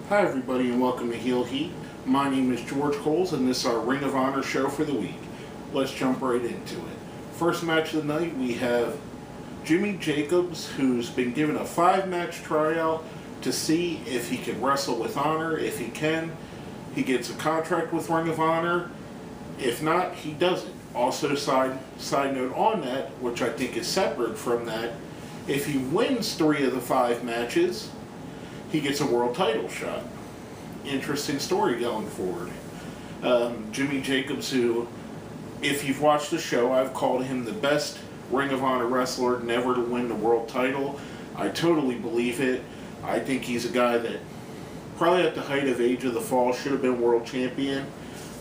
Hi everybody and welcome to Heel Heat. My name is George Coles and this is our Ring of Honor show for the week. Let's jump right into it. First match of the night we have Jimmy Jacobs, who's been given a 5-match tryout to see if he can wrestle with honor. If he can, he gets a contract with Ring of Honor. If not, he doesn't. Also, side note on that, which I think is separate from that, if he wins 3 of the 5 matches, he gets a world title shot. Interesting story going forward. Jimmy Jacobs, who, if you've watched the show, I've called him the best Ring of Honor wrestler never to win the world title. I totally believe it. I think he's a guy that probably at the height of Age of the Fall should have been world champion.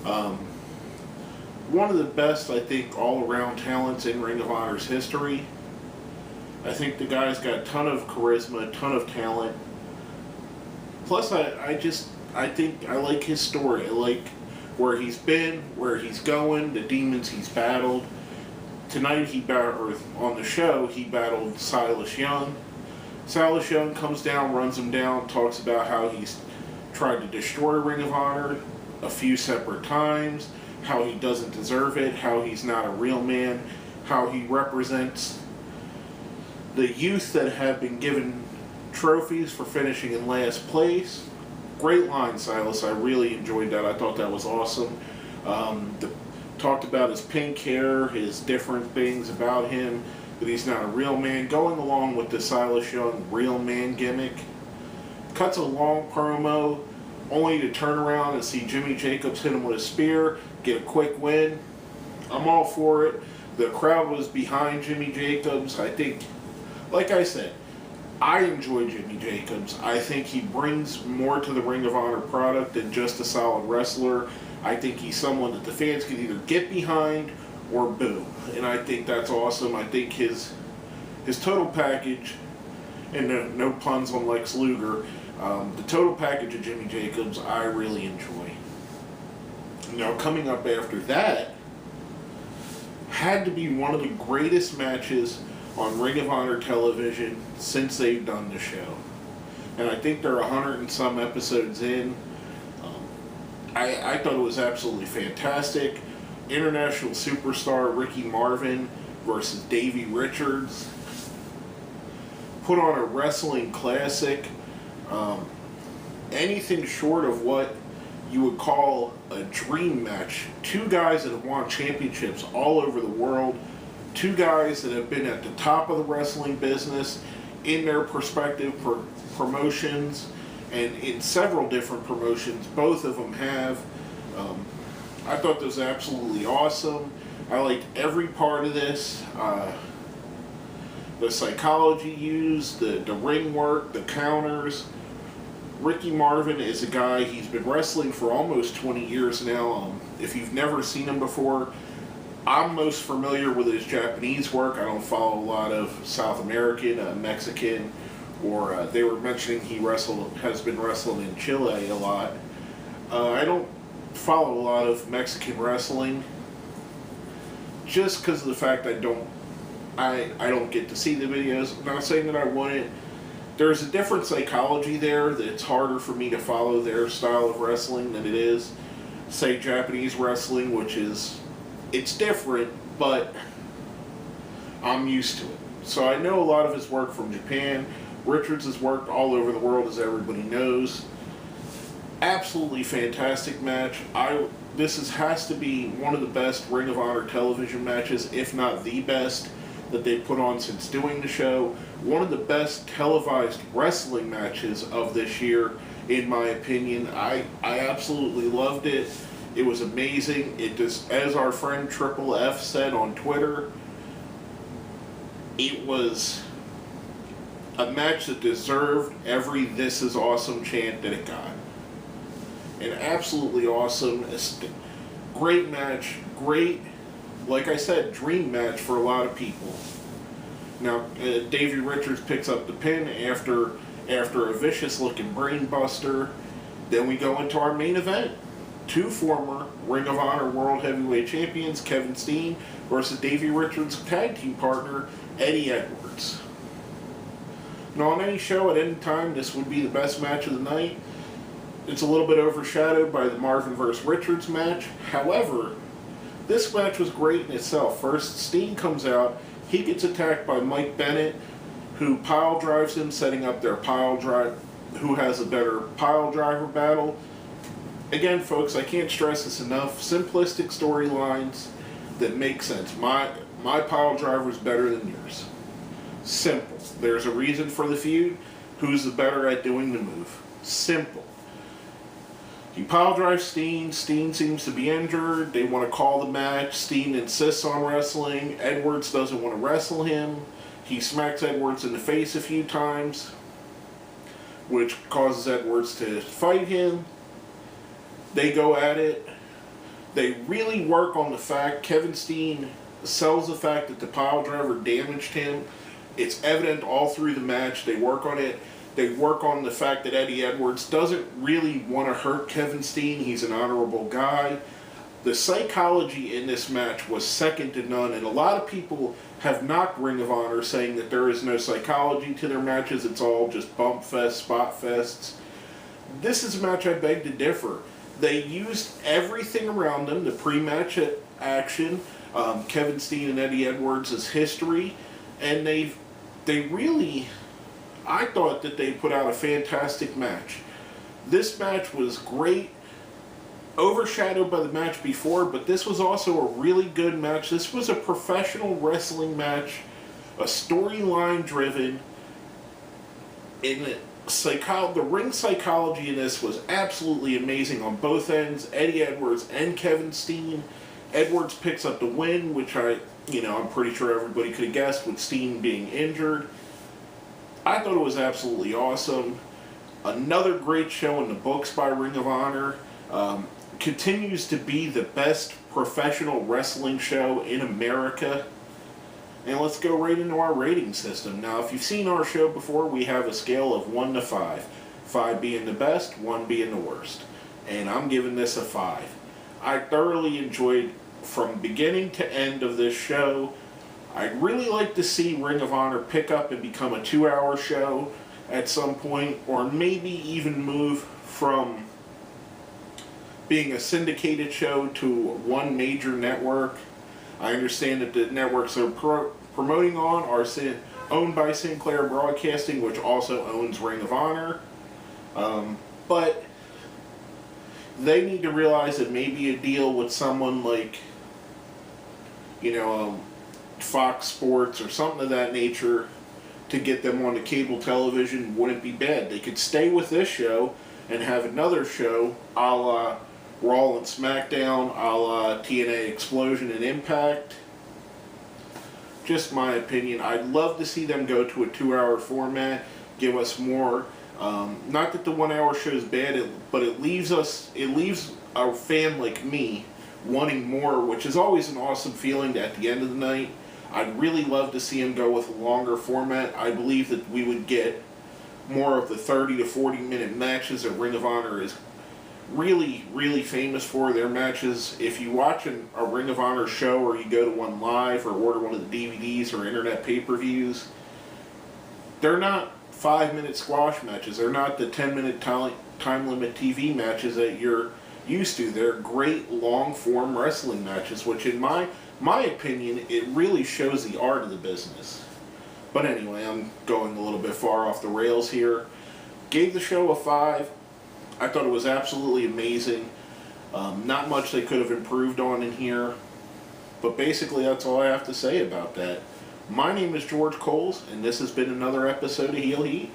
One of the best, I think, all-around talents in Ring of Honor's history. I think the guy's got a ton of charisma, a ton of talent. Plus, I think I like his story. I like where he's been, where he's going, the demons he's battled. Tonight, on the show, he battled Silas Young. Silas Young comes down, runs him down, talks about how he's tried to destroy Ring of Honor a few separate times, how he doesn't deserve it, how he's not a real man, how he represents the youth that have been given trophies for finishing in last place. Great line, Silas. I really enjoyed that. I thought that was awesome. Talked about his pink hair, his different things about him, that he's not a real man, going along with the Silas Young real man gimmick. Cuts a long promo, only to turn around and see Jimmy Jacobs hit him with a spear, get a quick win. I'm all for it. The crowd was behind Jimmy Jacobs. I think, like I said, I enjoy Jimmy Jacobs. I think he brings more to the Ring of Honor product than just a solid wrestler. I think he's someone that the fans can either get behind or boo. And I think that's awesome. I think his total package, and no puns on Lex Luger, the total package of Jimmy Jacobs I really enjoy. Now, coming up after that had to be one of the greatest matches on Ring of Honor television since they've done the show. And I think they're 100 and some episodes in. I thought it was absolutely fantastic. International superstar Ricky Marvin versus Davey Richards. Put on a wrestling classic. Anything short of what you would call a dream match. 2 guys that have won championships all over the world. 2 guys that have been at the top of the wrestling business in their respective promotions and in several different promotions. Both of them have. I thought this was absolutely awesome. I liked every part of this. The psychology used, the ring work, the counters. Ricky Marvin is a guy, he's been wrestling for almost 20 years now. If you've never seen him before, I'm most familiar with his Japanese work. I don't follow a lot of South American, Mexican, or they were mentioning he has been wrestling in Chile a lot. I don't follow a lot of Mexican wrestling just because of the fact I don't get to see the videos. I'm not saying that I wouldn't. There's a different psychology there that it's harder for me to follow their style of wrestling than it is, say, Japanese wrestling, which is, it's different, but I'm used to it. So I know a lot of his work from Japan. Richards has worked all over the world, as everybody knows. Absolutely fantastic match. This has to be one of the best Ring of Honor television matches, if not the best, that they've put on since doing the show. One of the best televised wrestling matches of this year, in my opinion. I absolutely loved it. It was amazing. It just, as our friend Triple F said on Twitter, it was a match that deserved every "This is awesome" chant that it got. And absolutely awesome. Great match. Great, like I said, dream match for a lot of people. Now, Davey Richards picks up the pin after a vicious-looking brain buster. Then we go into our main event. 2 former Ring of Honor World Heavyweight Champions, Kevin Steen versus Davey Richards' tag team partner, Eddie Edwards. Now, on any show at any time, this would be the best match of the night. it's a little bit overshadowed by the Marvin vs. Richards match. However, this match was great in itself. First, Steen comes out. He gets attacked by Mike Bennett, who pile drives him, setting up their pile drive, who has a better pile driver battle. Again, folks, I can't stress this enough. Simplistic storylines that make sense. My pile driver is better than yours. Simple. There's a reason for the feud. Who's the better at doing the move? Simple. He pile drives Steen. Steen seems to be injured. They want to call the match. Steen insists on wrestling. Edwards doesn't want to wrestle him. He smacks Edwards in the face a few times, which causes Edwards to fight him. They go at it. They really work on the fact, Kevin Steen sells the fact that the pile driver damaged him. It's evident all through the match. They work on it. They work on the fact that Eddie Edwards doesn't really want to hurt Kevin Steen. He's an honorable guy. The psychology in this match was second to none, and a lot of people have knocked Ring of Honor, saying that there is no psychology to their matches. It's all just bump fest, spot fests. This is a match I beg to differ. They used everything around them, the pre-match action, Kevin Steen and Eddie Edwards' history, and they really, I thought that they put out a fantastic match. This match was great, overshadowed by the match before, but this was also a really good match. This was a professional wrestling match, a storyline driven. The ring psychology in this was absolutely amazing on both ends, Eddie Edwards and Kevin Steen. Edwards picks up the win, which I'm pretty sure everybody could have guessed with Steen being injured. I thought it was absolutely awesome. Another great show in the books by Ring of Honor. Continues to be the best professional wrestling show in America. And let's go right into our rating system. Now, if you've seen our show before, we have a scale of 1 to 5. 5 being the best, 1 being the worst. And I'm giving this a 5. I thoroughly enjoyed from beginning to end of this show. I'd really like to see Ring of Honor pick up and become a 2-hour show at some point, or maybe even move from being a syndicated show to one major network. I understand that the networks they're promoting on are owned by Sinclair Broadcasting, which also owns Ring of Honor. But they need to realize that maybe a deal with someone like, Fox Sports or something of that nature to get them on the cable television wouldn't be bad. They could stay with this show and have another show a la Raw and SmackDown, a la TNA Explosion and Impact. Just my opinion. I'd love to see them go to a 2-hour format, give us more. Not that the 1-hour show is bad, but it leaves a fan like me wanting more, which is always an awesome feeling at the end of the night. I'd really love to see them go with a longer format. I believe that we would get more of the 30 to 40 minute matches that Ring of Honor is really, really famous for. Their matches, if you watch a Ring of Honor show or you go to one live or order one of the DVDs or internet pay-per-views, they're not 5-minute squash matches. They're not the 10-minute time limit TV matches that you're used to. They're great long-form wrestling matches, which in my opinion, it really shows the art of the business. But anyway, I'm going a little bit far off the rails here. Gave the show a 5. I thought it was absolutely amazing. Not much they could have improved on in here. But basically, that's all I have to say about that. My name is George Coles, and this has been another episode of Heel Heat.